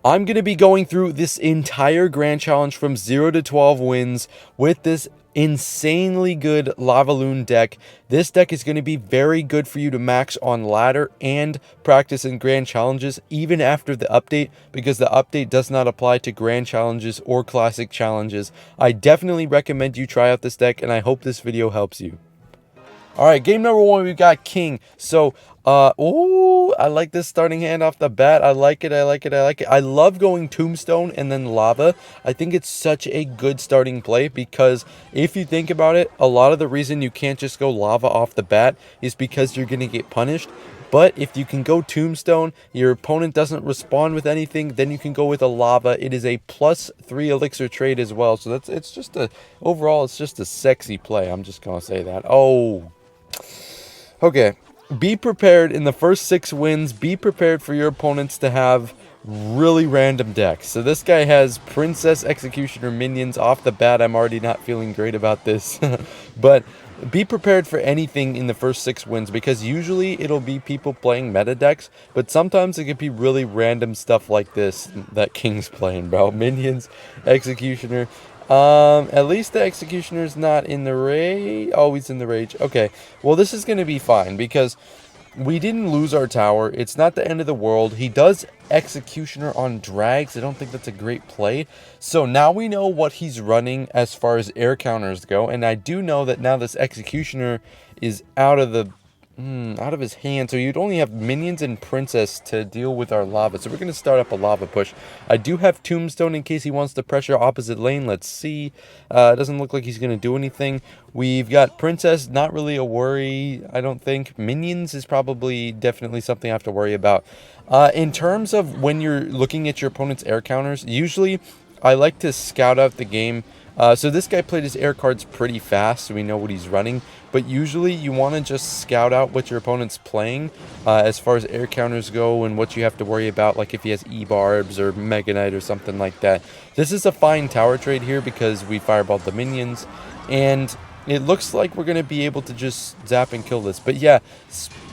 I'm going to be going through this entire Grand Challenge from 0 to 12 wins with this insanely good Lavaloon deck. This deck is going to be very good for you to max on ladder and practice in Grand Challenges even after the update, because the update does not apply to Grand Challenges or Classic Challenges. I definitely recommend you try out this deck, and I hope this video helps you. Alright, game number 1, we've got King. So, ooh, I like this starting hand off the bat. I like it. I love going Tombstone and then Lava. I think it's such a good starting play because if you think about it, a lot of the reason you can't just go Lava off the bat is because you're going to get punished. But if you can go Tombstone, your opponent doesn't respond with anything, then you can go with a Lava. It is a +3 elixir trade as well. So overall, it's just a sexy play. I'm just going to say that. Oh, okay. Be prepared in the first 6 wins. Be prepared for your opponents to have really random decks. So this guy has Princess, Executioner, Minions off the bat. I'm already not feeling great about this. But be prepared for anything in the first 6 wins, because usually it'll be people playing meta decks, but sometimes it could be really random stuff like this that King's playing, bro. Minions, Executioner. At least the Executioner's not in the rage. Oh, he's in the rage. Okay, well, this is going to be fine because we didn't lose our tower. It's not the end of the world. He does Executioner on drags. I don't think that's a great play. So now we know what he's running as far as air counters go, and I do know that now this Executioner is out of his hand, so you'd only have Minions and Princess to deal with our Lava. So we're going to start up a Lava push. I do have Tombstone in case he wants to pressure opposite lane. Let's see. It doesn't look like he's going to do anything. We've got Princess, not really a worry, I don't think. Minions is probably definitely something I have to worry about. In terms of when you're looking at your opponent's air counters, usually I like to scout out the game. So this guy played his air cards pretty fast, so we know what he's running. But usually you want to just scout out what your opponent's playing as far as air counters go and what you have to worry about, like if he has E-Barbs or Mega Knight or something like that. This is a fine tower trade here because we fireballed the minions, and it looks like we're going to be able to just zap and kill this. But yeah,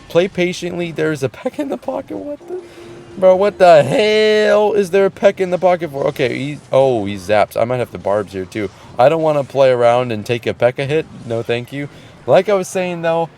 play patiently. There's a peck in the pocket. Bro, what the hell is there a peck in the pocket for? Okay, he zaps. I might have the barbs here too. I don't want to play around and take a P.E.K.K.A hit. No, thank you. Like I was saying though,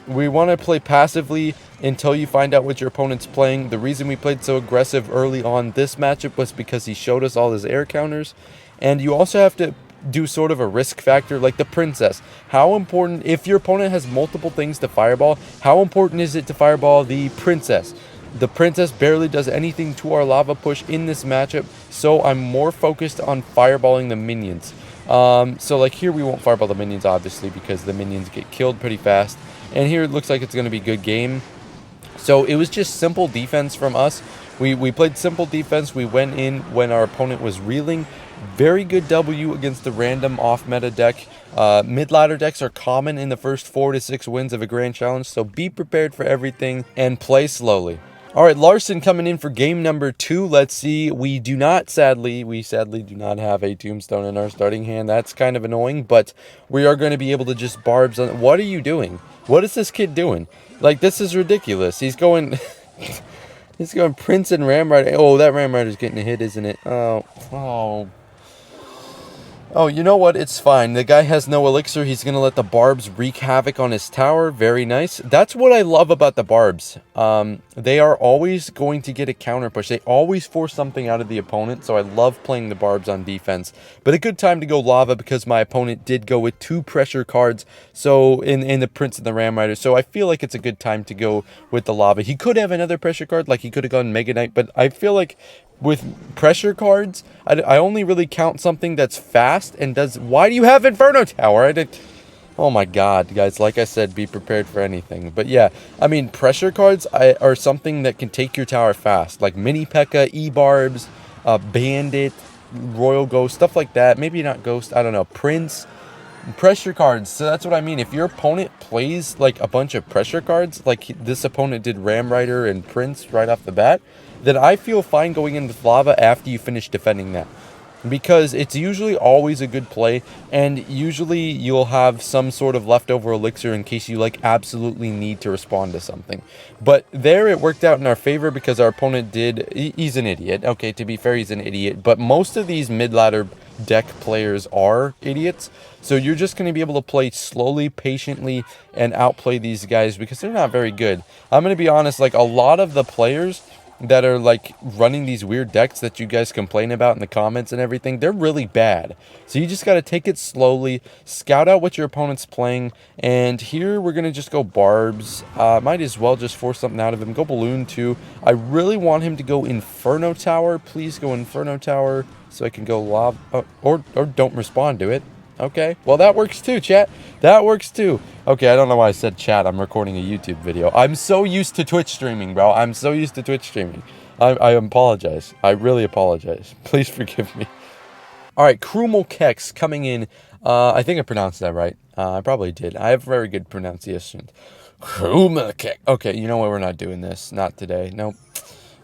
we want to play passively until you find out what your opponent's playing. The reason we played so aggressive early on this matchup was because he showed us all his air counters. And you also have to do sort of a risk factor like the Princess. How important, if your opponent has multiple things to fireball, how important is it to fireball the Princess? The Princess barely does anything to our Lava push in this matchup, so I'm more focused on fireballing the minions. So like here we won't fireball the minions obviously because the minions get killed pretty fast. And here it looks like it's going to be a good game. So it was just simple defense from us. We played simple defense. We went in when our opponent was reeling. Very good W against the random off-meta deck. Mid-ladder decks are common in the first 4 to 6 wins of a Grand Challenge, so be prepared for everything and play slowly. Alright, Larson coming in for game number 2. Let's see. We sadly do not have a Tombstone in our starting hand. That's kind of annoying, but we are going to be able to just barbs on. What are you doing? What is this kid doing? Like, this is ridiculous. He's going he's going Prince and Ram Rider. Oh, that Ram Rider's getting a hit, isn't it? Oh, you know what? It's fine. The guy has no elixir. He's going to let the barbs wreak havoc on his tower. Very nice. That's what I love about the barbs. They are always going to get a counter push. They always force something out of the opponent, so I love playing the barbs on defense. But a good time to go Lava because my opponent did go with 2 pressure cards, so in the Prince and the Ram Rider. So I feel like it's a good time to go with the Lava. He could have another pressure card, like he could have gone Mega Knight, but I feel like with pressure cards, I only really count something that's fast and does... Why do you have Inferno Tower? Oh my god, guys, like I said, be prepared for anything. But yeah, I mean, pressure cards are something that can take your tower fast. Like Mini P.E.K.K.A, E-Barbs, Bandit, Royal Ghost, stuff like that. Maybe not Ghost, I don't know, Prince. Pressure cards, so that's what I mean. If your opponent plays like a bunch of pressure cards, like this opponent did Ram Rider and Prince right off the bat, then I feel fine going in with Lava after you finish defending that. because it's usually always a good play, and usually you'll have some sort of leftover elixir in case you like absolutely need to respond to something. But there it worked out in our favor because our opponent did, he's an idiot. Okay, to be fair, he's an idiot, but most of these mid-ladder deck players are idiots. So you're just going to be able to play slowly, patiently, and outplay these guys because they're not very good. I'm going to be honest, like a lot of the players that are like running these weird decks that you guys complain about in the comments and everything, they're really bad. So you just got to take it slowly, scout out what your opponent's playing, and here we're going to just go Barbs. Might as well just force something out of him. Go Balloon too. I really want him to go Inferno Tower. Please go Inferno Tower so I can go Lava, or don't respond to it. Okay, well that works too, chat. That works too. Okay, I don't know why I said chat. I'm recording a YouTube video. I'm so used to Twitch streaming, bro. I'm so used to Twitch streaming. I apologize. I really apologize. Please forgive me. All right, Krumel Kex coming in. I think I pronounced that right. I probably did. I have very good pronunciation. Krumel Kex. Okay, you know what? We're not doing this. Not today. Nope.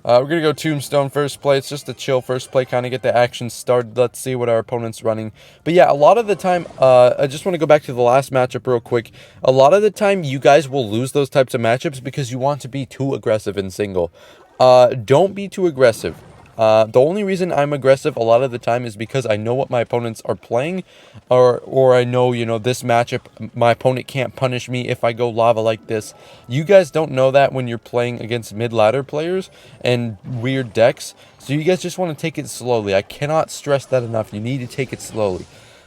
We're going to go Tombstone first play. It's just a chill first play, kind of get the action started. Let's see what our opponent's running. But yeah, a lot of the time, I just want to go back to the last matchup real quick. A lot of the time, you guys will lose those types of matchups because you want to be too aggressive in single. Don't be too aggressive. The only reason I'm aggressive a lot of the time is because I know what my opponents are playing, or I know, you know, this matchup, my opponent can't punish me if I go lava like this. You guys don't know that when you're playing against mid-ladder players and weird decks, so you guys just want to take it slowly. I cannot stress that enough. You need to take it slowly.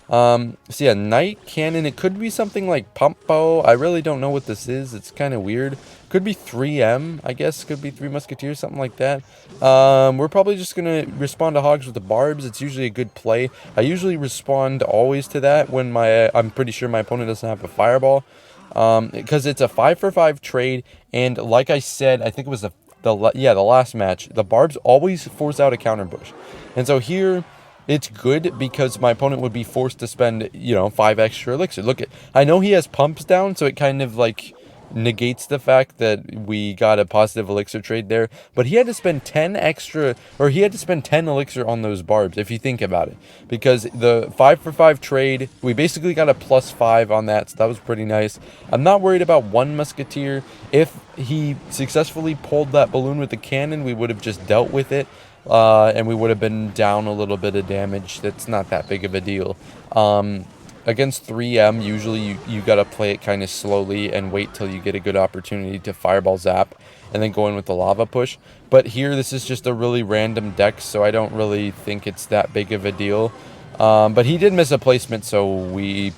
So yeah, Knight Cannon, it could be something like Pump Bow. I really don't know what this is. It's kind of weird. Could be 3M, I guess. Could be 3 Musketeers, something like that. We're probably just going to respond to Hogs with the Barbs. It's usually a good play. I usually respond always to that when I'm pretty sure my opponent doesn't have a Fireball. Because it's a 5-for-5 trade, and like I said, I think it was the last match, the Barbs always force out a counter push. And so here, it's good because my opponent would be forced to spend, you know, 5 extra elixir. Look, I know he has pumps down, so it kind of like negates the fact that we got a positive elixir trade there. But he had to spend 10 extra, or he had to spend 10 elixir on those Barbs, if you think about it. Because the 5-for-5 trade, we basically got a +5 on that, so that was pretty nice. I'm not worried about 1 Musketeer. If he successfully pulled that balloon with the cannon, we would have just dealt with it. And we would have been down a little bit of damage. That's not that big of a deal. Against 3M, usually you got to play it kind of slowly and wait till you get a good opportunity to Fireball Zap and then go in with the Lava Push. But here, this is just a really random deck, so I don't really think it's that big of a deal. But he did miss a placement, so we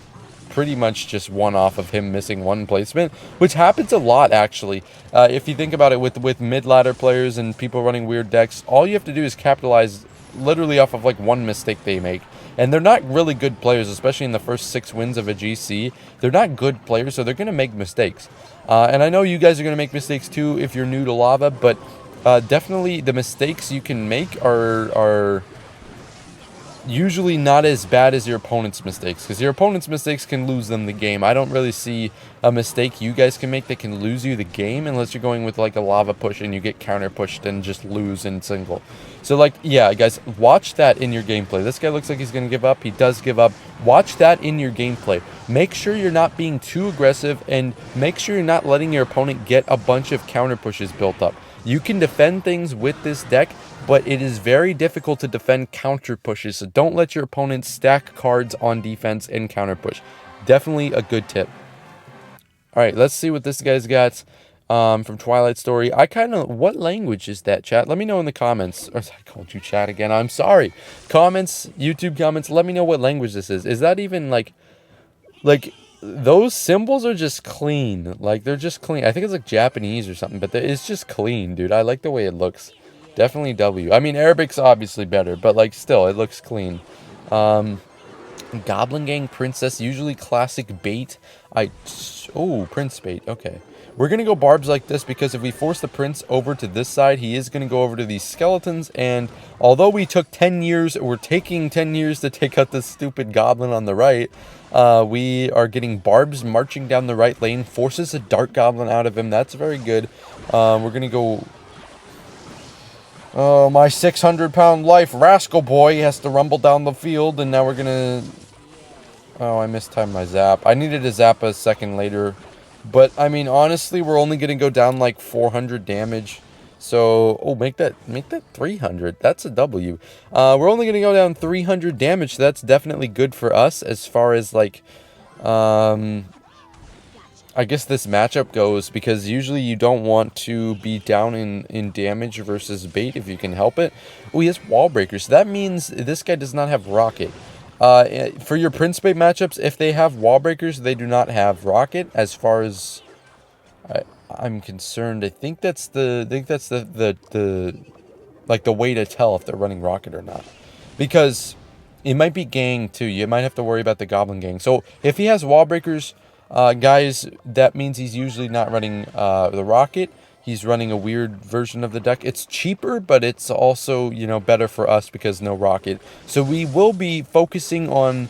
pretty much just won off of him missing 1 placement, which happens a lot, actually. If you think about it, with mid-ladder players and people running weird decks, all you have to do is capitalize literally off of like 1 mistake they make. And they're not really good players, especially in the first 6 wins of a GC. They're not good players, so they're going to make mistakes. And I know you guys are going to make mistakes too if you're new to lava, but definitely the mistakes you can make are usually not as bad as your opponent's mistakes, because your opponent's mistakes can lose them the game. I don't really see a mistake you guys can make that can lose you the game unless you're going with like a lava push and you get counter pushed and just lose in single. So like, yeah, guys, watch that in your gameplay. This guy looks like he's going to give up. He does give up. Watch that in your gameplay. Make sure you're not being too aggressive, and make sure you're not letting your opponent get a bunch of counter pushes built up. You can defend things with this deck, but it is very difficult to defend counter pushes, so don't let your opponent stack cards on defense and counter push. Definitely a good tip. Alright, let's see what this guy's got from Twilight Story. What language is that, chat? Let me know in the comments. Or, I called you chat again, I'm sorry. Comments, YouTube comments, let me know what language this is. Is that even like, those symbols are just clean. Like, they're just clean. I think it's like Japanese or something, but it's just clean, dude. I like the way it looks. Definitely W. I mean, Arabic's obviously better, but, like, still, it looks clean. Goblin Gang Princess, usually classic bait. Oh, Prince bait. Okay. We're going to go Barbs like this because if we force the Prince over to this side, he is going to go over to these skeletons. And although we took 10 years, we're taking 10 years to take out this stupid goblin on the right. We are getting Barbs marching down the right lane, forces a Dark Goblin out of him. That's very good. We're going to go... Oh, my 600-pound life rascal boy has to rumble down the field, and now we're gonna... Oh, I mistimed my zap. I needed to zap a second later. But, I mean, honestly, we're only gonna go down like 400 damage. So, oh, make that 300. That's a W. We're only gonna go down 300 damage, so that's definitely good for us as far as, like, I guess this matchup goes, because usually you don't want to be down in damage versus bait if you can help it. Oh, he has wall breakers. So that means this guy does not have rocket. For your prince bait matchups, if they have wall breakers, they do not have rocket. As far as I'm concerned, I think that's the like the way to tell if they're running rocket or not, because it might be gang too. You might have to worry about the goblin gang. So if he has wall breakers, guys, that means he's usually not running the rocket. He's running a weird version of the deck. It's cheaper, but it's also, you know, better for us because no rocket. So we will be focusing on...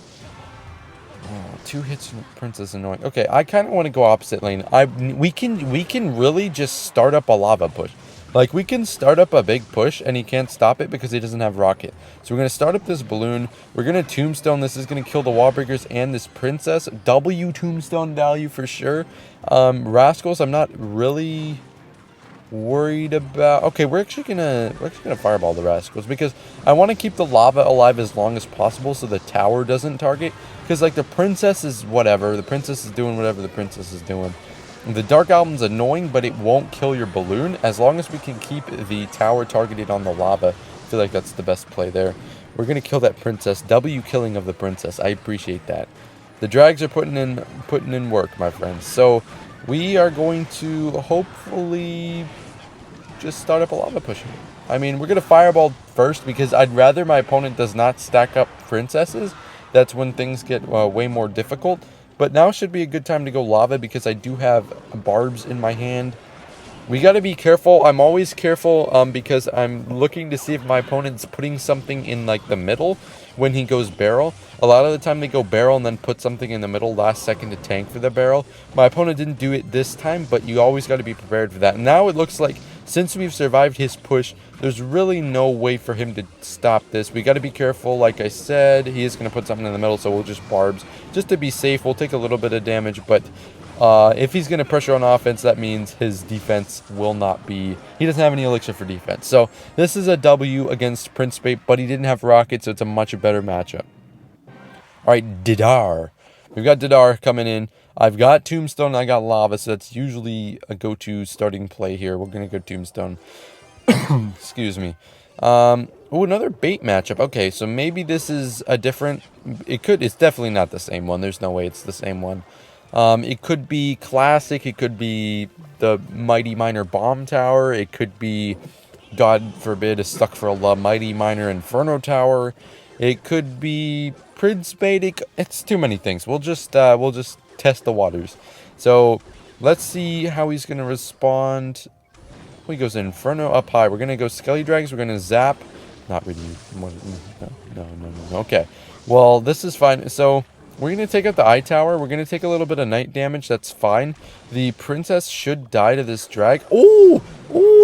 Oh, 2 hits from Prince is annoying. Okay, I kind of want to go opposite lane. We can really just start up a lava push. Like, we can start up a big push, and he can't stop it because he doesn't have rocket. So we're going to start up this balloon. We're going to tombstone. This is going to kill the wall breakers and this princess. W tombstone value for sure. Rascals, I'm not really worried about. Okay, we're actually gonna fireball the rascals because I want to keep the lava alive as long as possible so the tower doesn't target. Because, like, the princess is whatever. The princess is doing whatever the princess is doing. The Dark Album's annoying, but it won't kill your balloon. As long as we can keep the tower targeted on the lava, I feel like that's the best play there. We're going to kill that princess. W killing of the princess. I appreciate that. The drags are putting in work, my friends. So we are going to hopefully just start up a lava pushing. I mean, we're going to fireball first because I'd rather my opponent does not stack up princesses. That's when things get way more difficult. But now should be a good time to go lava because I do have barbs in my hand. We got to be careful. I'm always careful because I'm looking to see if my opponent's putting something in, like, the middle when he goes barrel. A lot of the time they go barrel and then put something in the middle last second to tank for the barrel. My opponent didn't do it this time, but you always got to be prepared for that. Now it looks like since we've survived his push, there's really no way for him to stop this. We got to be careful. Like I said, he is going to put something in the middle, so we'll just barbs. Just to be safe, we'll take a little bit of damage, but if he's going to pressure on offense, that means his defense will not be... He doesn't have any elixir for defense. So this is a W against Prince Bait, but he didn't have rocket, so it's a much better matchup. All right, Didar. We've got Didar coming in. I've got Tombstone, I got Lava, so that's usually a go-to starting play here. We're going to go Tombstone. Excuse me. Oh, another bait matchup. Okay, so maybe this is a different... It's definitely not the same one. There's no way it's the same one. It could be Classic. It could be the Mighty Miner Bomb Tower. It could be, God forbid, a Stuck for a Mighty Miner Inferno Tower. It could be Prince Bait. It's too many things. We'll just test the waters. So let's see how he's gonna respond. He goes Inferno up high. We're gonna go Skelly Drags. We're gonna zap. Not really. No. Okay. Well, this is fine. So we're going to take out the eye tower. We're going to take a little bit of night damage. That's fine. The princess should die to this drag. Oh,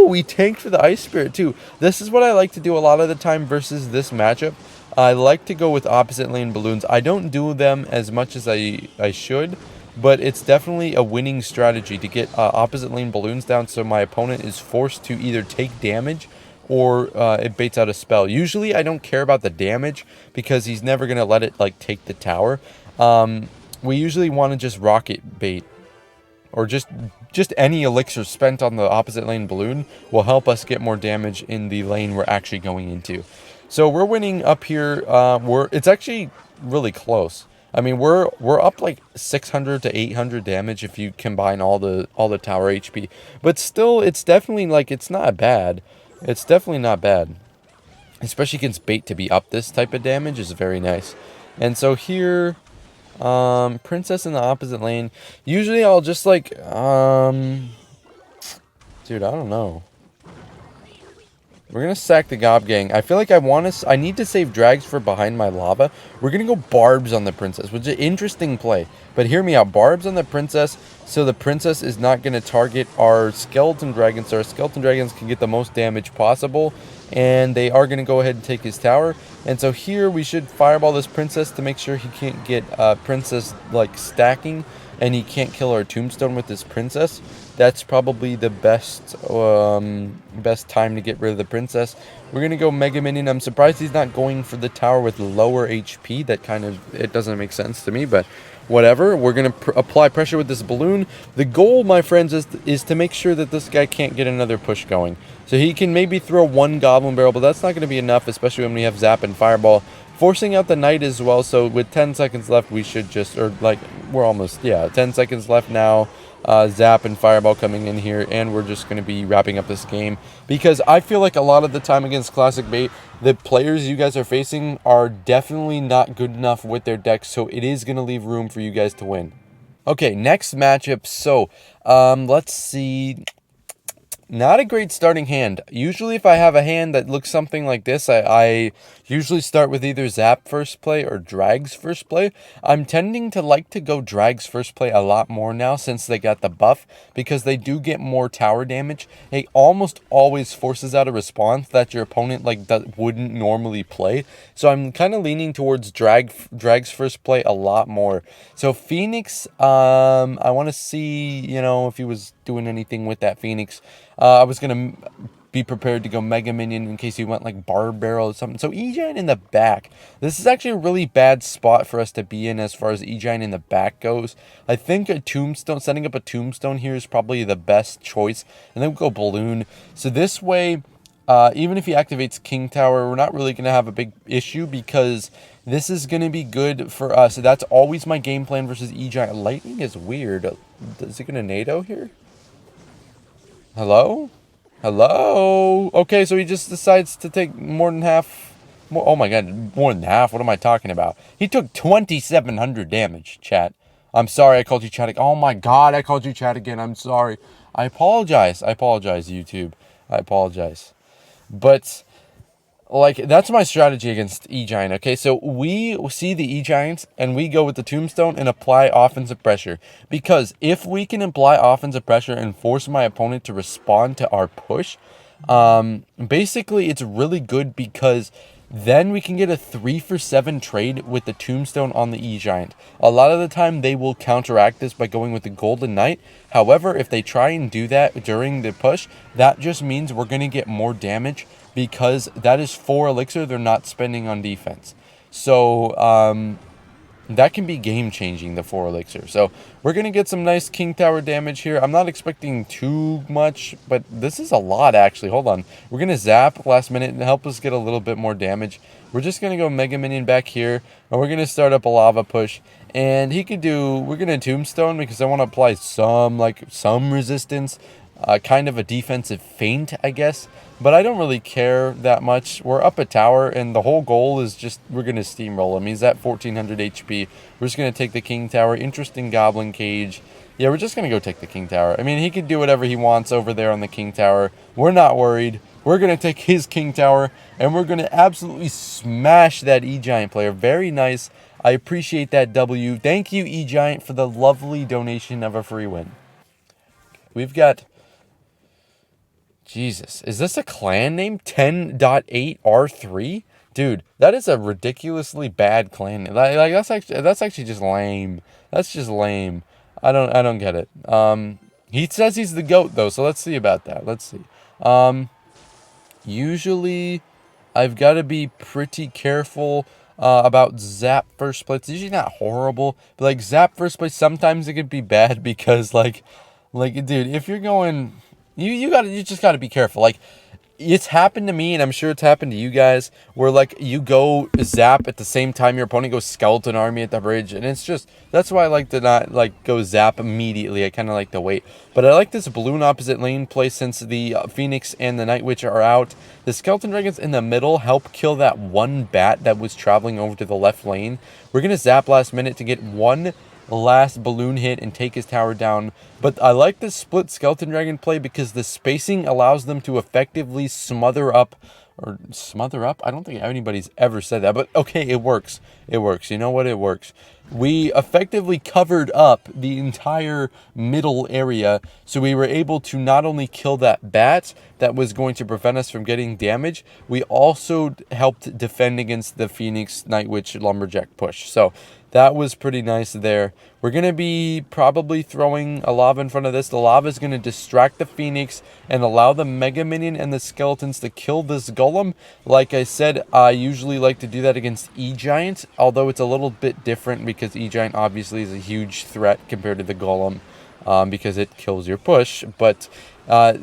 we tanked for the ice spirit too. This is what I like to do a lot of the time versus this matchup. I like to go with opposite lane balloons. I don't do them as much as I should, but it's definitely a winning strategy to get opposite lane balloons down so my opponent is forced to either take damage or it baits out a spell. Usually I don't care about the damage because he's never going to let it, like, take the tower. We usually want to just rocket bait, or just any elixir spent on the opposite lane balloon will help us get more damage in the lane we're actually going into. So we're winning up here. It's actually really close. I mean, we're up like 600 to 800 damage if you combine all the tower HP. But still, it's definitely, like, it's not bad. It's definitely not bad. Especially against bait, to be up this type of damage is very nice. And so here, princess in the opposite lane. Usually I'll just, like, dude, I don't know. We're going to sack the Gob Gang. I feel like I need to save drags for behind my lava. We're going to go barbs on the princess, which is an interesting play. But hear me out. Barbs on the princess, so the princess is not going to target our skeleton dragons. So our skeleton dragons can get the most damage possible. and they are going to go ahead and take his tower. And so here we should fireball this princess to make sure he can't get princess like stacking, and he can't kill our tombstone with this princess. That's probably the best time to get rid of the princess. We're gonna go Mega Minion. I'm surprised he's not going for the tower with lower HP. That kind of, it doesn't make sense to me, but whatever. We're gonna apply pressure with this balloon. The goal, my friends, is to make sure that this guy can't get another push going. So he can maybe throw one goblin barrel, but that's not gonna be enough, especially when we have zap and fireball. Forcing out the knight as well, so with 10 seconds left, we should just, or like, we're almost, yeah, 10 seconds left now. Zap and fireball coming in here, and we're just going to be wrapping up this game, because I feel like a lot of the time against Classic Bait, the players you guys are facing are definitely not good enough with their decks, so it is going to leave room for you guys to win. Okay, next matchup. So let's see. Not a great starting hand. Usually if I have a hand that looks something like this, I usually start with either Zap first play or Drags first play. I'm tending to like to go Drags first play a lot more now since they got the buff, because they do get more tower damage. It almost always forces out a response that your opponent wouldn't normally play. So I'm kind of leaning towards Drags first play a lot more. So Phoenix, I want to see, if he was doing anything with that Phoenix. I was going to be prepared to go Mega Minion in case he went like Barb Barrel or something. So E-Giant in the back. This is actually a really bad spot for us to be in as far as E-Giant in the back goes. I think a Tombstone, setting up a Tombstone here is probably the best choice. And then we'll go Balloon. So this way, even if he activates King Tower, we're not really going to have a big issue, because this is going to be good for us. That's always my game plan versus E-Giant. Lightning is weird. Is it going to NATO here? Hello? Okay, so he just decides to take more than half. Oh my god, more than half? What am I talking about? He took 2,700 damage, chat. I'm sorry I called you chat. Oh my god, I called you chat again. I'm sorry. I apologize, YouTube. I apologize. But that's my strategy against E-Giant, okay? So we see the E-Giants, and we go with the Tombstone and apply offensive pressure. Because if we can apply offensive pressure and force my opponent to respond to our push, basically it's really good, because then we can get a 3-for-7 trade with the Tombstone on the E-Giant. A lot of the time they will counteract this by going with the Golden Knight. However, if they try and do that during the push, that just means we're going to get more damage, because that is 4 elixir they're not spending on defense. So that can be game changing, the 4 elixir. So we're going to get some nice King Tower damage here. I'm not expecting too much, but this is a lot actually. Hold on. We're going to zap last minute and help us get a little bit more damage. We're just going to go Mega Minion back here, and we're going to start up a lava push. And we're going to Tombstone, because I want to apply some resistance. Kind of a defensive feint, I guess. But I don't really care that much. We're up a tower, and the whole goal is just, we're going to steamroll him. He's at 1,400 HP. We're just going to take the King Tower. Interesting Goblin Cage. Yeah, we're just going to go take the King Tower. I mean, he can do whatever he wants over there on the King Tower. We're not worried. We're going to take his King Tower, and we're going to absolutely smash that E-Giant player. Very nice. I appreciate that W. Thank you, E-Giant, for the lovely donation of a free win. We've got... Jesus, is this a clan name? 10.8R3? Dude, that is a ridiculously bad clan name. That's actually just lame. That's just lame. I don't get it. He says he's the GOAT though, so let's see about that. Let's see. Usually I've got to be pretty careful about Zap first place. It's usually not horrible, but Zap first place, sometimes it could be bad, because dude, if you're going, you just gotta be careful. It's happened to me, and I'm sure it's happened to you guys, where you go zap at the same time your opponent goes skeleton army at the bridge, and it's just, that's why I like to not go zap immediately. I kind of like to wait. But I like this balloon opposite lane play, since the Phoenix and the Night Witch are out. The skeleton dragons in the middle help kill that one bat that was traveling over to the left lane. We're gonna zap last minute to get one last balloon hit and take his tower down. But I like this split skeleton dragon play, because the spacing allows them to effectively smother up or smother up. I don't think anybody's ever said that, but okay, it works. It works. You know what? It works. We effectively covered up the entire middle area, so we were able to not only kill that bat that was going to prevent us from getting damage, we also helped defend against the Phoenix Night Witch Lumberjack push. So that was pretty nice there. We're going to be probably throwing a lava in front of this. The lava is going to distract the Phoenix and allow the Mega Minion and the skeletons to kill this Golem. Like I said, I usually like to do that against E-Giant, although it's a little bit different because E-Giant obviously is a huge threat compared to the Golem because it kills your push. But I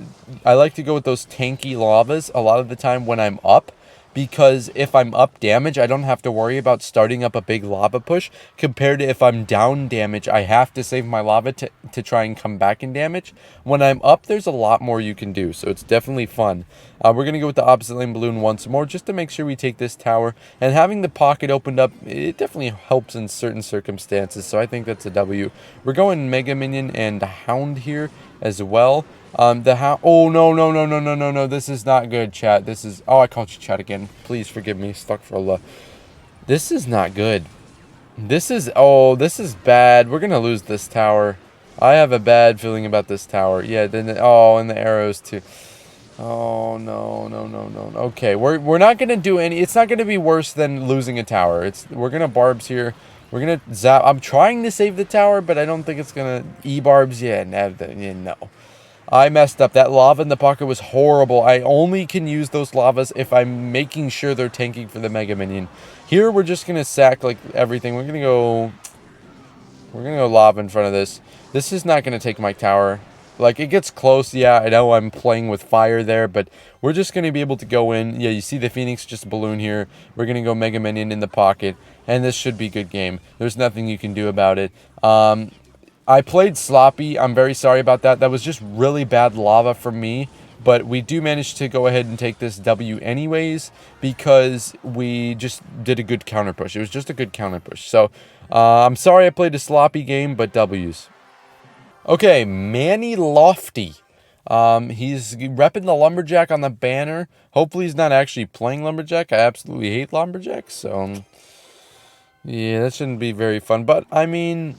like to go with those tanky lavas a lot of the time when I'm up, because if I'm up damage, I don't have to worry about starting up a big lava push, compared to if I'm down damage, I have to save my lava to try and come back in damage. When I'm up, there's a lot more you can do, so it's definitely fun. We're going to go with the opposite lane balloon once more, just to make sure we take this tower. And having the pocket opened up, it definitely helps in certain circumstances, so I think that's a W. We're going Mega Minion and Hound here as well. The Hound. Oh, no. This is not good, chat. This is. Oh, I called you chat again. Please forgive me. Astaghfirullah. This is not good. This is. Oh, this is bad. We're gonna lose this tower. I have a bad feeling about this tower. Yeah. Then. Oh, and the arrows too. Oh no. Okay, we're not gonna do any. It's not gonna be worse than losing a tower. We're gonna barbs here. We're gonna zap. I'm trying to save the tower, but I don't think it's gonna barbs. Yeah, no. I messed up. That lava in the pocket was horrible. I only can use those lavas if I'm making sure they're tanking for the Mega Minion. Here, we're just gonna sack like everything. We're gonna go lava in front of this. This is not gonna take my tower. Like, it gets close. Yeah, I know I'm playing with fire there, but we're just gonna be able to go in. Yeah, you see the Phoenix just balloon here. We're gonna go Mega Minion in the pocket, and this should be a good game. There's nothing you can do about it. I played sloppy. I'm very sorry about that. That was just really bad lava for me. But we do manage to go ahead and take this W anyways, because we just did a good counter push. It was just a good counter push. So I'm sorry I played a sloppy game, but W's. Okay, Manny Lofty. He's repping the Lumberjack on the banner. Hopefully he's not actually playing Lumberjack. I absolutely hate Lumberjacks. So yeah, that shouldn't be very fun. But I mean,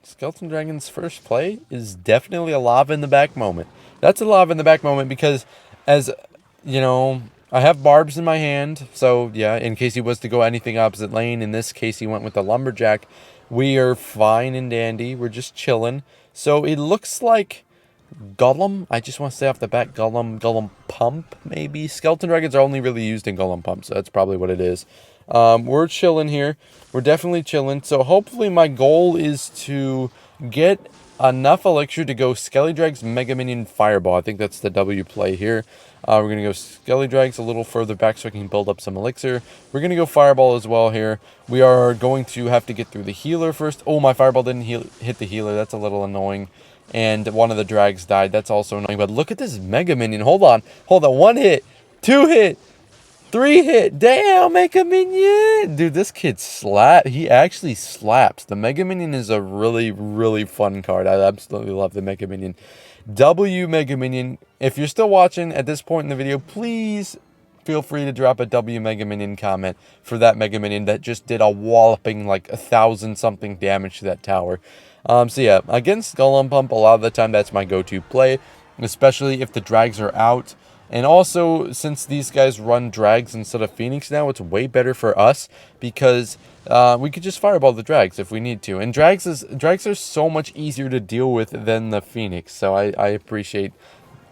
Skeleton Dragon's first play is definitely a lava in the back moment. That's a lava in the back moment because, as you know, I have barbs in my hand. So yeah, in case he was to go anything opposite lane, in this case he went with the Lumberjack. We are fine and dandy. We're just chilling. So it looks like Golem. I just want to say off the bat, Golem Pump maybe. Skeleton Dragons are only really used in Golem Pump, so that's probably what it is. We're chilling here. We're definitely chilling. So hopefully my goal is to get enough elixir to go Skelly Drag's Mega Minion Fireball. I think that's the W play here. We're going to go Skelly Drags a little further back so I can build up some elixir. We're going to go Fireball as well here. We are going to have to get through the healer first. Oh, my Fireball didn't hit the healer. That's a little annoying. And one of the drags died. That's also annoying. But look at this Mega Minion. Hold on. 1 hit. 2 hit. 3 hit. Damn, Mega Minion. Dude, this kid he actually slaps. The Mega Minion is a really, really fun card. I absolutely love the Mega Minion. W Mega Minion. If you're still watching at this point in the video, please feel free to drop a W Mega Minion comment for that Mega Minion that just did a walloping like 1,000 something damage to that tower. So yeah, against Golem Pump, a lot of the time that's my go-to play, especially if the drags are out. And also, since these guys run drags instead of Phoenix now, it's way better for us because we could just fireball the drags if we need to. And drags are so much easier to deal with than the Phoenix. So I appreciate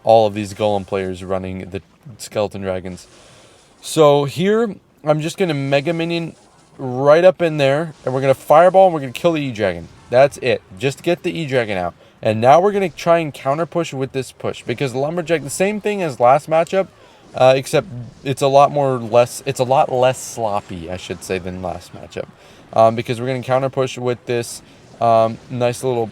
all of these Golem players running the Skeleton Dragons. So here, I'm just going to Mega Minion right up in there. And we're going to fireball and we're going to kill the E-Dragon. That's it. Just get the E-Dragon out. And now we're going to try and counter push with this push. Because Lumberjack, the same thing as last matchup. Except it's a lot less sloppy, I should say, than last matchup. Because we're going to counter push with this nice little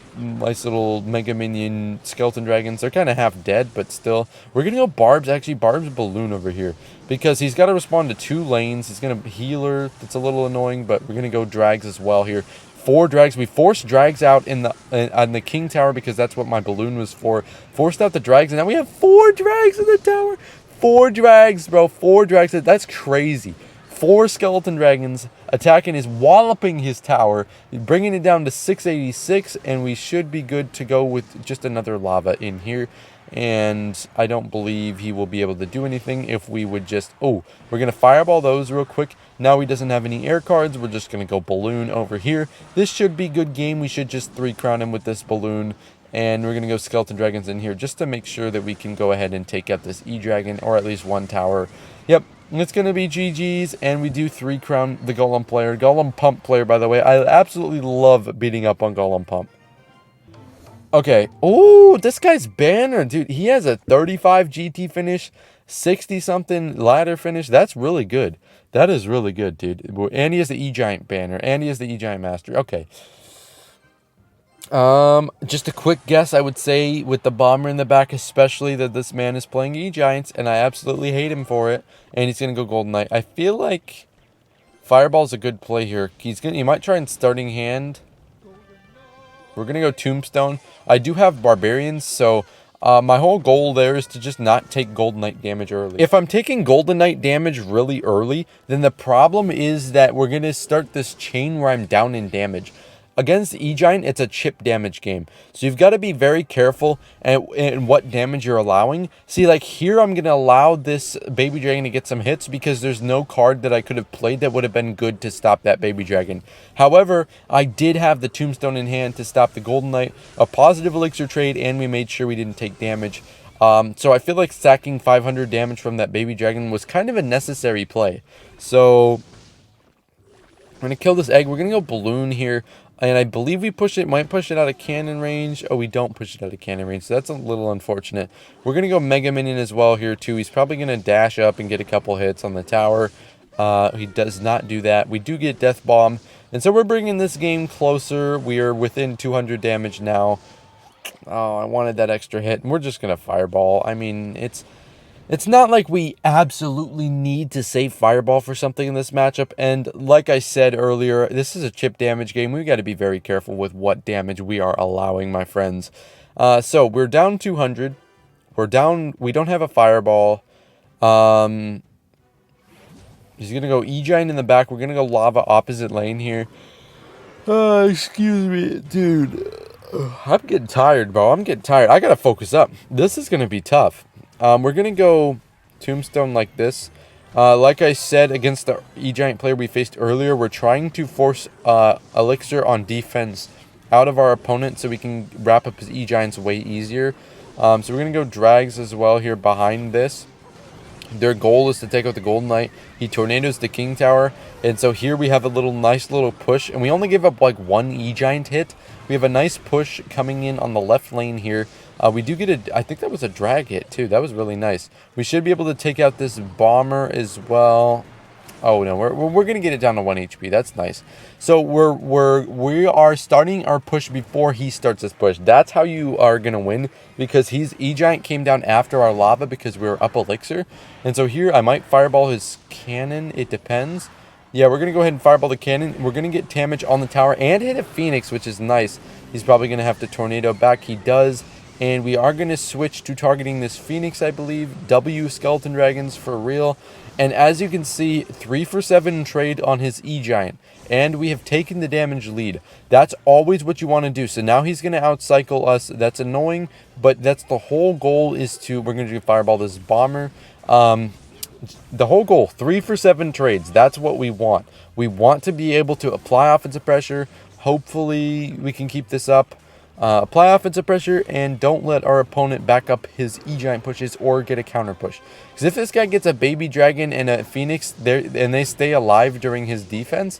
Mega Minion Skeleton Dragons. They're kind of half dead, but still. We're going to go Barb's, actually, Barb's Balloon over here. Because he's got to respond to 2 lanes. He's going to healer. That's a little annoying, but we're going to go drags as well here. 4 drags. We forced drags out on the King Tower because that's what my balloon was for. Forced out the drags, and now we have 4 drags in the tower. 4 drags, bro. 4 drags. That's crazy. 4 skeleton dragons attacking is walloping his tower, bringing it down to 686, and we should be good to go with just another lava in here. And I don't believe he will be able to do anything if we would just... Oh, we're going to fireball those real quick. Now he doesn't have any air cards. We're just going to go balloon over here. This should be good game. We should just 3-crown him with this balloon. And we're going to go skeleton dragons in here just to make sure that we can go ahead and take out this E-dragon, or at least 1 tower. Yep, it's going to be GG's, and we do 3-crown the Golem player. Golem Pump player, by the way. I absolutely love beating up on Golem Pump. Okay. Oh, this guy's banner, dude. He has a 35 GT finish, 60-something ladder finish. That's really good. That is really good, dude. And he has the E-Giant banner, and he has the E-Giant Mastery. Okay. Just a quick guess, I would say, with the bomber in the back, especially, that this man is playing E-Giants, and I absolutely hate him for it. And he's going to go Golden Knight. I feel like Fireball's a good play here. He might try and starting hand. We're going to go Tombstone. I do have Barbarians, so my whole goal there is to just not take Golden Knight damage early. If I'm taking Golden Knight damage really early, then the problem is that we're going to start this chain where I'm down in damage. Against E-Giant, it's a chip damage game. So you've got to be very careful in what damage you're allowing. See, like here, I'm going to allow this Baby Dragon to get some hits because there's no card that I could have played that would have been good to stop that Baby Dragon. However, I did have the Tombstone in hand to stop the Golden Knight, a positive elixir trade, and we made sure we didn't take damage. So I feel like stacking 500 damage from that Baby Dragon was kind of a necessary play. So I'm going to kill this egg. We're going to go Balloon here. And I believe we might push it out of cannon range. Oh, we don't push it out of cannon range, so that's a little unfortunate. We're going to go Mega Minion as well here, too. He's probably going to dash up and get a couple hits on the tower. He does not do that. We do get Death Bomb. And so we're bringing this game closer. We are within 200 damage now. Oh, I wanted that extra hit. And we're just going to Fireball. I mean, it's not like we absolutely need to save Fireball for something in this matchup. And like I said earlier, this is a chip damage game. We've got to be very careful with what damage we are allowing, my friends. So we're down 200. We don't have a Fireball. He's going to go E-Giant in the back. We're going to go Lava opposite lane here. Excuse me, dude. I'm getting tired, bro. I'm getting tired. I got to focus up. This is going to be tough. We're going to go Tombstone like this. Like I said, against the E-Giant player we faced earlier, we're trying to force Elixir on defense out of our opponent so we can wrap up his E-Giants way easier. So we're going to go Drags as well here behind this. Their goal is to take out the Golden Knight. He tornadoes the King Tower. And so here we have a nice little push. And we only give up like 1 E-Giant hit. We have a nice push coming in on the left lane here. We do get I think that was a drag hit too. That was really nice. We should be able to take out this bomber as well. Oh no, we're gonna get it down to 1 HP. That's nice. So we are starting our push before he starts his push. That's how you are gonna win, because E-Giant came down after our lava because we were up elixir. And so here I might fireball his cannon. It depends. Yeah, we're gonna go ahead and fireball the cannon. We're gonna get damage on the tower and hit a Phoenix, which is nice. He's probably gonna have to tornado back. He does. And we are going to switch to targeting this Phoenix, I believe. W Skeleton Dragons for real. And as you can see, 3 for 7 trade on his E-Giant. And we have taken the damage lead. That's always what you want to do. So now he's going to outcycle us. That's annoying, but that's the whole goal is to... We're going to do fireball this bomber. The whole goal, 3 for 7 trades. That's what we want. We want to be able to apply offensive pressure. Hopefully we can keep this up. Apply offensive pressure and don't let our opponent back up his E-Giant pushes or get a counter push. Because if this guy gets a Baby Dragon and a Phoenix and they stay alive during his defense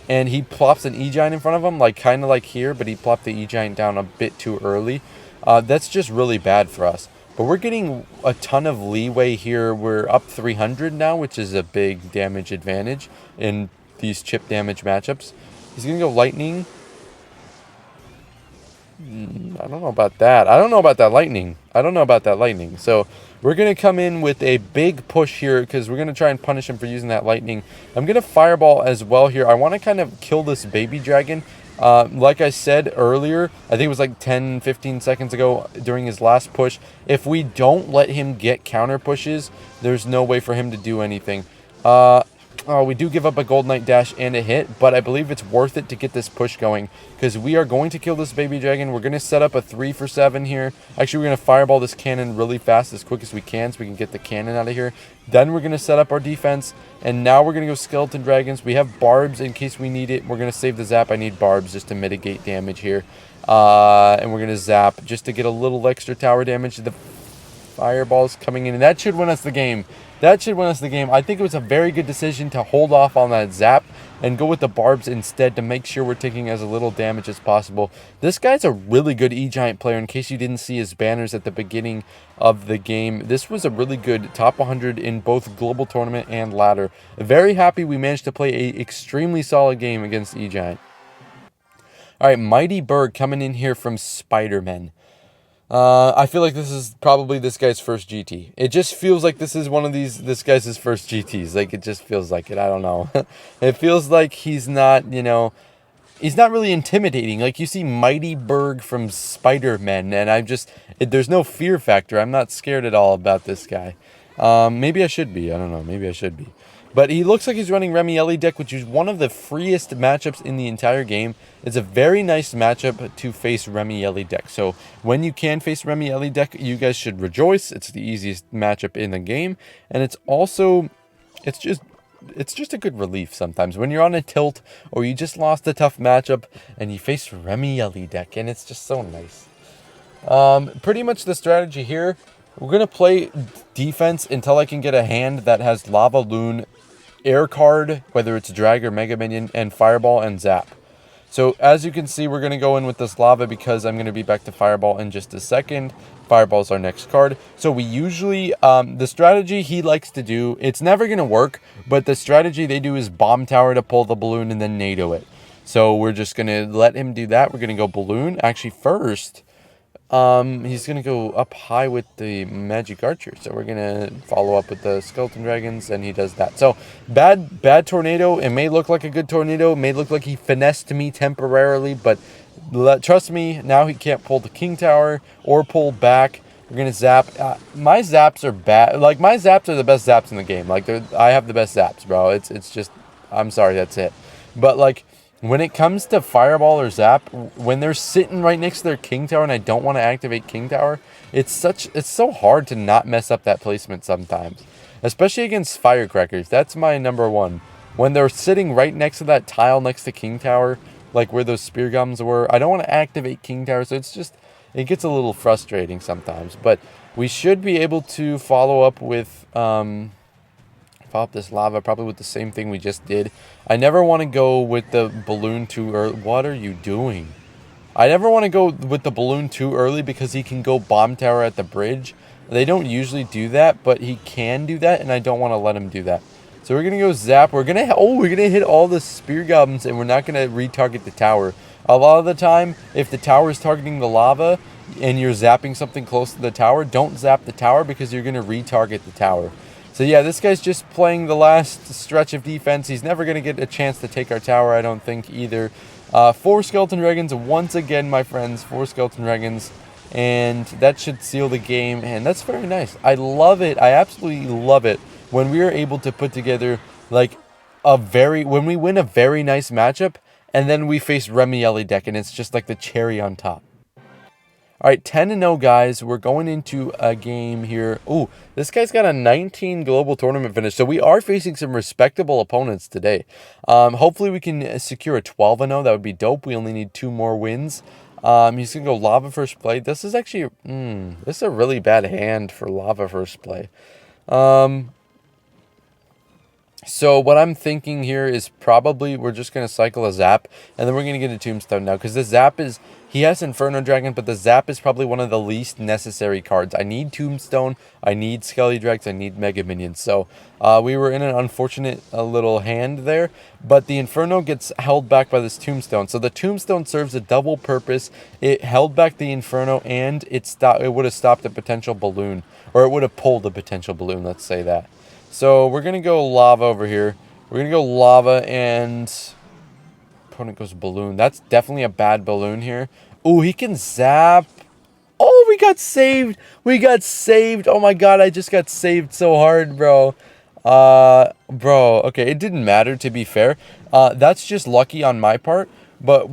and he plops an E-Giant in front of him, like kind of like here, but he plopped the E-Giant down a bit too early, that's just really bad for us. But we're getting a ton of leeway here. We're up 300 now, which is a big damage advantage in these chip damage matchups. He's going to go Lightning. I don't know about that. I don't know about that lightning. I don't know about that lightning. So we're going to come in with a big push here because we're going to try and punish him for using that lightning. I'm going to fireball as well here. I want to kind of kill this baby dragon. Like I said earlier, I think it was like 10, 15 seconds ago during his last push. If we don't let him get counter pushes, there's no way for him to do anything. Oh, we do give up a Gold Knight dash and a hit, but I believe it's worth it to get this push going because we are going to kill this baby dragon. We're going to set up a 3 for 7 here. Actually, we're going to fireball this cannon really fast, as quick as we can, so we can get the cannon out of here. Then we're going to set up our defense, and now we're going to go skeleton dragons. We have barbs in case we need it. We're going to save the zap. I need barbs just to mitigate damage here. And we're going to zap just to get a little extra tower damage. The fireballs coming in, and that should win us the game. That should win us the game. I think it was a very good decision to hold off on that zap and go with the barbs instead to make sure we're taking as little damage as possible. This guy's a really good E-Giant player. In case you didn't see his banners at the beginning of the game, this was a really good top 100 in both global tournament and ladder. Very happy we managed to play an extremely solid game against E-Giant. All right, Mighty Berg coming in here from Spider-Man. I feel like this is probably this guy's first GT. It just feels like this is one of this guy's first GTs. Like, it just feels like it. I don't know. It feels like he's not, he's not really intimidating. Like, you see Mighty Berg from Spider-Man, and there's no fear factor. I'm not scared at all about this guy. Maybe I should be. I don't know. Maybe I should be. But he looks like he's running Royale deck, which is one of the freest matchups in the entire game. It's a very nice matchup to face Royale deck. So when you can face Royale deck, you guys should rejoice. It's the easiest matchup in the game. And it's also, it's just a good relief sometimes when you're on a tilt or you just lost a tough matchup and you face Royale deck, and it's just so nice. Pretty much the strategy here, we're going to play defense until I can get a hand that has Lavaloon, air card, whether it's drag or mega minion, and fireball and zap. So as you can see, we're going to go in with this lava because I'm going to be back to fireball in just a second. Fireball is our next card. So we usually, the strategy he likes to do, it's never going to work, but the strategy they do is bomb tower to pull the balloon and then NATO it. So we're just going to let him do that. We're going to go balloon. Actually, first, he's going to go up high with the magic archer. So we're going to follow up with the skeleton dragons, and he does that. So bad tornado. It may look like a good tornado. It may look like he finessed me temporarily, but trust me, now he can't pull the king tower or pull back. We're going to zap. My zaps are bad. Like, my zaps are the best zaps in the game. Like, I have the best zaps, bro. It's just, I'm sorry, that's it. But, like, when it comes to fireball or zap, when they're sitting right next to their king tower and I don't want to activate king tower, it's so hard to not mess up that placement sometimes, especially against firecrackers. That's my number one. When they're sitting right next to that tile next to king tower, like where those spear gums were, I don't want to activate king tower, so it gets a little frustrating sometimes. But we should be able to follow up with this lava, probably with the same thing we just did. I never want to go with the balloon too early. What are you doing? I never want to go with the balloon too early because he can go bomb tower at the bridge. They don't usually do that, but he can do that, and I don't want to let him do that. So we're going to go zap. We're going to hit all the spear goblins, and we're not going to retarget the tower. A lot of the time, if the tower is targeting the lava and you're zapping something close to the tower, don't zap the tower because you're going to retarget the tower. So yeah, this guy's just playing the last stretch of defense. He's never going to get a chance to take our tower, I don't think, either. 4 skeleton dragons once again, my friends. 4 skeleton dragons. And that should seal the game. And that's very nice. I love it. I absolutely love it when we are able to put together, like, when we win a very nice matchup, and then we face Royale deck, and it's just like the cherry on top. All right, 10-0, guys. We're going into a game here. Ooh, this guy's got a 19 global tournament finish, so we are facing some respectable opponents today. Hopefully, we can secure a 12-0. That would be dope. We only need 2 more wins. He's going to go lava first play. This is actually, this is a really bad hand for lava first play. So what I'm thinking here is probably we're just going to cycle a Zap, and then we're going to get a Tombstone now, because the Zap is, he has Inferno Dragon, but the Zap is probably one of the least necessary cards. I need Tombstone, I need Skelly Dregs, I need Mega Minions. So we were in an unfortunate little hand there, but the Inferno gets held back by this Tombstone. So the Tombstone serves a double purpose. It held back the Inferno, and it would have stopped a potential balloon, or it would have pulled a potential balloon, let's say that. So we're going to go Lava over here. We're going to go Lava, and opponent goes Balloon. That's definitely a bad Balloon here. Oh, he can Zap. Oh, we got saved. We got saved. Oh my god, I just got saved so hard, bro. Bro, okay, it didn't matter, to be fair. That's just lucky on my part. But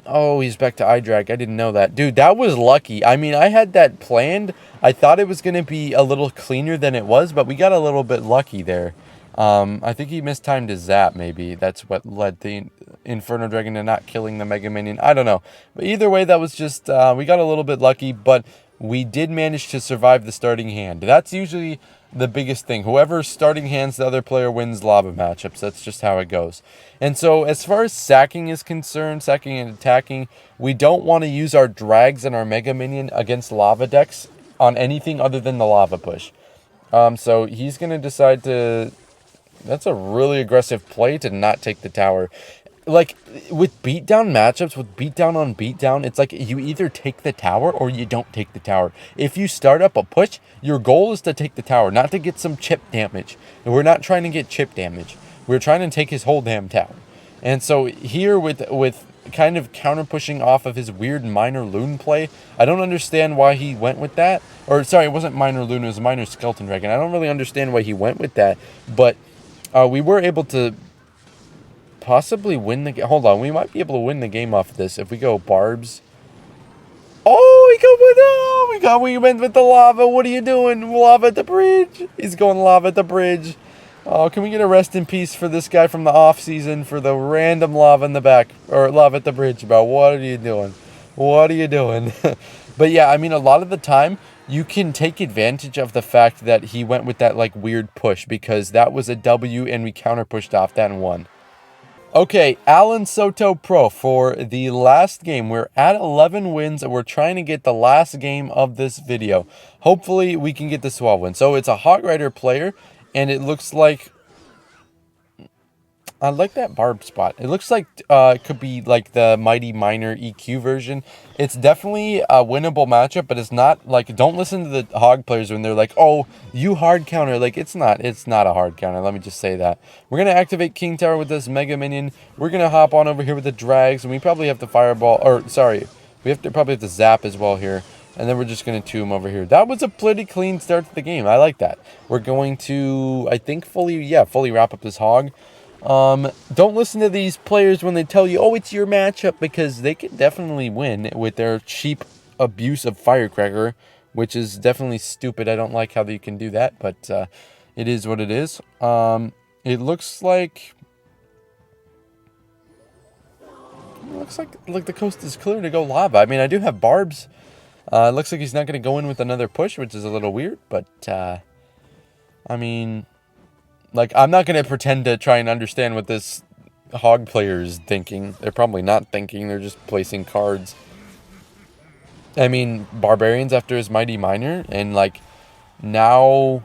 oh, he's back to iDrag. I didn't know that. Dude, that was lucky. I mean, I had that planned. I thought it was going to be a little cleaner than it was, but we got a little bit lucky there. I think he mistimed his Zap, maybe. That's what led the Inferno Dragon to not killing the Mega Minion. I don't know. But either way, that was just, we got a little bit lucky, but we did manage to survive the starting hand. That's usually the biggest thing. Whoever starting hands the other player wins lava matchups. That's just how it goes. And so as far as sacking is concerned, sacking and attacking, we don't want to use our drags and our Mega Minion against lava decks on anything other than the lava push. So he's going to decide to... That's a really aggressive play to not take the tower. Like, with beatdown matchups, with beatdown on beatdown, it's like you either take the tower or you don't take the tower. If you start up a push, your goal is to take the tower, not to get some chip damage. And we're not trying to get chip damage. We're trying to take his whole damn tower. And so here with kind of counter pushing off of his weird minor loon play, I don't understand why he went with that. Or, sorry, it wasn't minor loon, it was minor skeleton dragon. I don't really understand why he went with that, but we were able to possibly win the game. Hold on, we might be able to win the game off of this if we go barbs. We went with the lava. What are you doing? Lava at the bridge. He's going lava at the bridge. Oh, can we get a rest in peace for this guy from the off season for the random lava in the back, or lava at the bridge, bro? What are you doing? What are you doing? But yeah, I mean, a lot of the time you can take advantage of the fact that he went with that like weird push, because that was a W and we counter pushed off that and won. Okay, Alan Soto Pro for the last game. We're at 11 wins, and we're trying to get the last game of this video. Hopefully, we can get the 12 win. So, it's a Hog Rider player, and it looks like... I like that barb spot. It looks like it could be like the Mighty Miner EQ version. It's definitely a winnable matchup, but it's not like, don't listen to the hog players when they're like, oh, you hard counter. Like, it's not a hard counter. Let me just say that. We're going to activate King Tower with this Mega Minion. We're going to hop on over here with the drags, and we probably have to fireball, or sorry, we probably have to zap as well here. And then we're just going to tomb over here. That was a pretty clean start to the game. I like that. We're going to, I think, fully wrap up this hog. Don't listen to these players when they tell you, oh, it's your matchup, because they can definitely win with their cheap abuse of Firecracker, which is definitely stupid. I don't like how you can do that, but it is what it is. It looks like the coast is clear to go lava. I mean, I do have barbs. It looks like he's not going to go in with another push, which is a little weird, but I mean... Like, I'm not going to pretend to try and understand what this hog player is thinking. They're probably not thinking. They're just placing cards. I mean, Barbarians after his Mighty Miner. And, like, now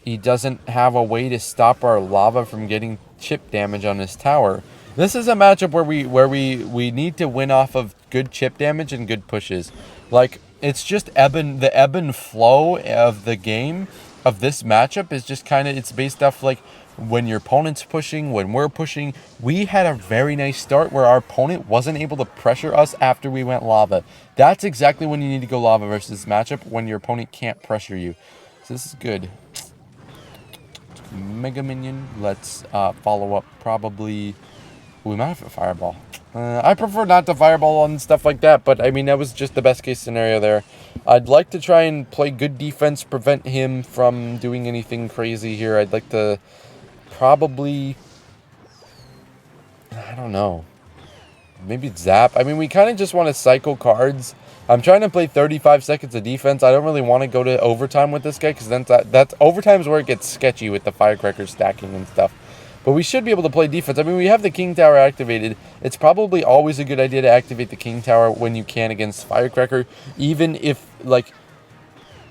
he doesn't have a way to stop our lava from getting chip damage on his tower. This is a matchup where we need to win off of good chip damage and good pushes. Like, it's just the ebb and flow of the game of this matchup is just kind of, it's based off like when your opponent's pushing, when we're pushing. We had a very nice start where our opponent wasn't able to pressure us after we went lava. That's exactly when you need to go lava versus this matchup, when your opponent can't pressure you. So this is good. Mega Minion. Let's follow up probably... We might have a fireball. I prefer not to fireball on stuff like that, but I mean, that was just the best case scenario there. I'd like to try and play good defense, prevent him from doing anything crazy here. I'd like to probably... I don't know. Maybe zap. I mean, we kind of just want to cycle cards I'm trying to play 35 seconds of defense. I don't really want to go to overtime with this guy, because then that's overtime's where it gets sketchy with the firecracker stacking and stuff. But we should be able to play defense. I mean, we have the King Tower activated. It's probably always a good idea to activate the King Tower when you can against Firecracker, even if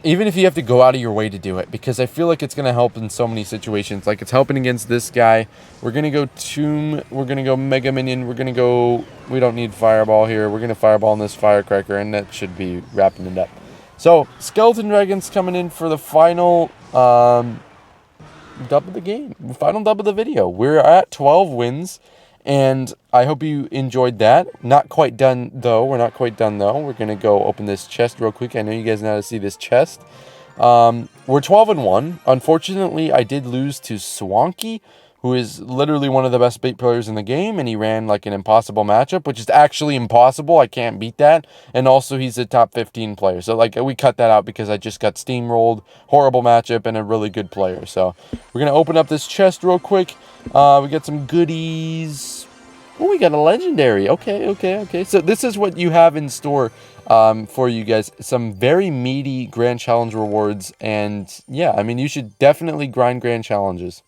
you have to go out of your way to do it, because I feel like it's going to help in so many situations. Like, it's helping against this guy. We're going to go Tomb. We're going to go Mega Minion. We're going to go... We don't need Fireball here. We're going to Fireball on this Firecracker, and that should be wrapping it up. So, Skeleton Dragon's coming in for the final dub of the game. Final dub of the video. We're at 12 wins, and I hope you enjoyed that. Not quite done, though. We're not quite done, though. We're going to go open this chest real quick. I know you guys know how to see this chest. We're 12-1. Unfortunately, I did lose to Swanky, who is literally one of the best bait players in the game, and he ran like an impossible matchup, which is actually impossible. I can't beat that. And also, he's a top 15 player. So, like, we cut that out because I just got steamrolled. Horrible matchup and a really good player. So, we're going to open up this chest real quick. We got some goodies. Oh, we got a legendary. Okay. So, this is what you have in store for you guys. Some very meaty Grand Challenge rewards. And, yeah, I mean, you should definitely grind Grand Challenges.